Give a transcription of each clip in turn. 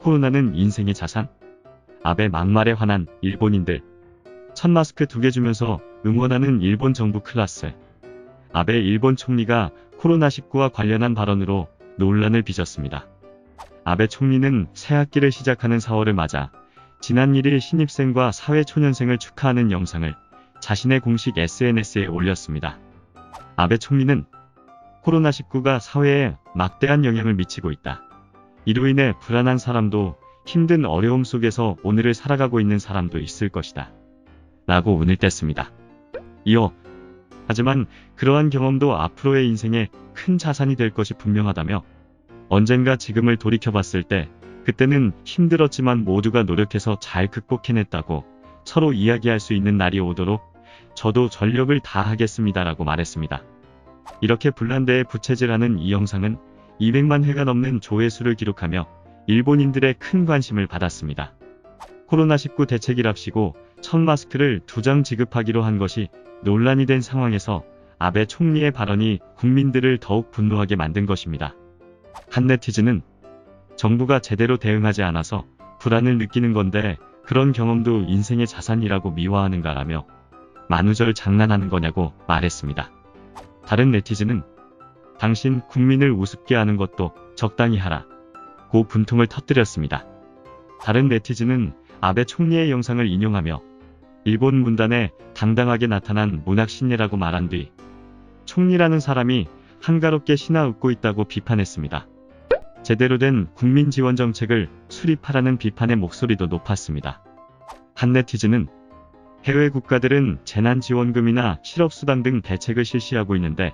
코로나는 인생의 자산? 아베 막말에 화난 일본인들. 첫 마스크 2개 주면서 응원하는 일본 정부 클라스. 아베 일본 총리가 코로나19와 관련한 발언으로 논란을 빚었습니다. 아베 총리는 새학기를 시작하는 4월을 맞아 지난 1일 신입생과 사회초년생을 축하하는 영상을 자신의 공식 SNS에 올렸습니다. 아베 총리는 코로나19가 사회에 막대한 영향을 미치고 있다. 이로 인해 불안한 사람도 힘든 어려움 속에서 오늘을 살아가고 있는 사람도 있을 것이다. 라고 운을 뗐습니다. 이어 하지만 그러한 경험도 앞으로의 인생에 큰 자산이 될 것이 분명하다며 언젠가 지금을 돌이켜봤을 때 그때는 힘들었지만 모두가 노력해서 잘 극복해냈다고 서로 이야기할 수 있는 날이 오도록 저도 전력을 다하겠습니다라고 말했습니다. 이렇게 불난데에 부채질하는 이 영상은 200만 회가 넘는 조회수를 기록하며 일본인들의 큰 관심을 받았습니다. 코로나19 대책이랍시고 첫 마스크를 2장 지급하기로 한 것이 논란이 된 상황에서 아베 총리의 발언이 국민들을 더욱 분노하게 만든 것입니다. 한 네티즌은 정부가 제대로 대응하지 않아서 불안을 느끼는 건데 그런 경험도 인생의 자산이라고 미화하는가라며 만우절 장난하는 거냐고 말했습니다. 다른 네티즌은 당신 국민을 우습게 하는 것도 적당히 하라 고 분통을 터뜨렸습니다. 다른 네티즌은 아베 총리의 영상을 인용하며 일본 문단에 당당하게 나타난 문학신예라고 말한 뒤 총리라는 사람이 한가롭게 신화 웃고 있다고 비판했습니다. 제대로 된 국민 지원 정책을 수립하라는 비판의 목소리도 높았습니다. 한 네티즌은 해외 국가들은 재난지원금이나 실업수당 등 대책을 실시하고 있는데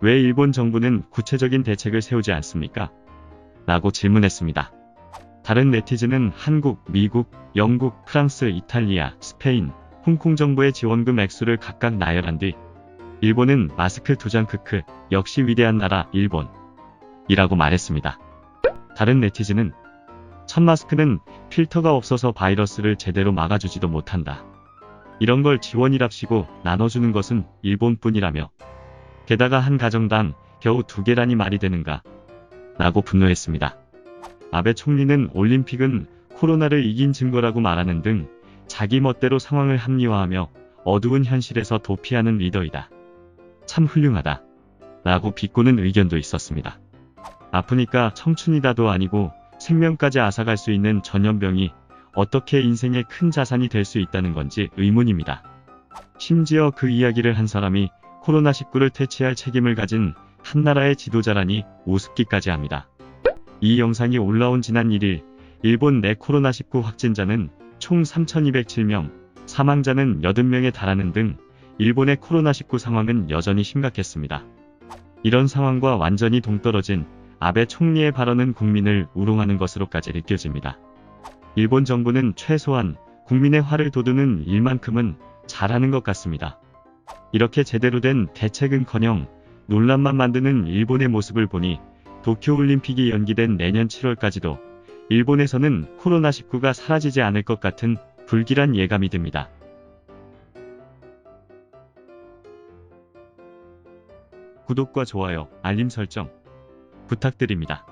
왜 일본 정부는 구체적인 대책을 세우지 않습니까? 라고 질문했습니다. 다른 네티즌은 한국, 미국, 영국, 프랑스, 이탈리아, 스페인, 홍콩 정부의 지원금 액수를 각각 나열한 뒤 일본은 마스크 2장 크크 역시 위대한 나라 일본 이라고 말했습니다. 다른 네티즌은 첫 마스크는 필터가 없어서 바이러스를 제대로 막아주지도 못한다. 이런 걸 지원이랍시고 나눠주는 것은 일본뿐이라며 게다가 한 가정당 겨우 2개라니 말이 되는가? 라고 분노했습니다. 아베 총리는 올림픽은 코로나를 이긴 증거라고 말하는 등 자기 멋대로 상황을 합리화하며 어두운 현실에서 도피하는 리더이다. 참 훌륭하다. 라고 비꼬는 의견도 있었습니다. 아프니까 청춘이다도 아니고 생명까지 앗아갈 수 있는 전염병이 어떻게 인생의 큰 자산이 될 수 있다는 건지 의문입니다. 심지어 그 이야기를 한 사람이 코로나19를 퇴치할 책임을 가진 한 나라의 지도자라니 우습기까지 합니다. 이 영상이 올라온 지난 1일 일본 내 코로나19 확진자는 총 3,207명, 사망자는 80명에 달하는 등 일본의 코로나19 상황은 여전히 심각했습니다. 이런 상황과 완전히 동떨어진 아베 총리의 발언은 국민을 우롱하는 것으로까지 느껴집니다. 일본 정부는 최소한 국민의 화를 돋우는 일만큼은 잘하는 것 같습니다. 이렇게 제대로 된 대책은커녕 논란만 만드는 일본의 모습을 보니 도쿄올림픽이 연기된 내년 7월까지도 일본에서는 코로나19가 사라지지 않을 것 같은 불길한 예감이 듭니다. 구독과 좋아요, 알림 설정 부탁드립니다.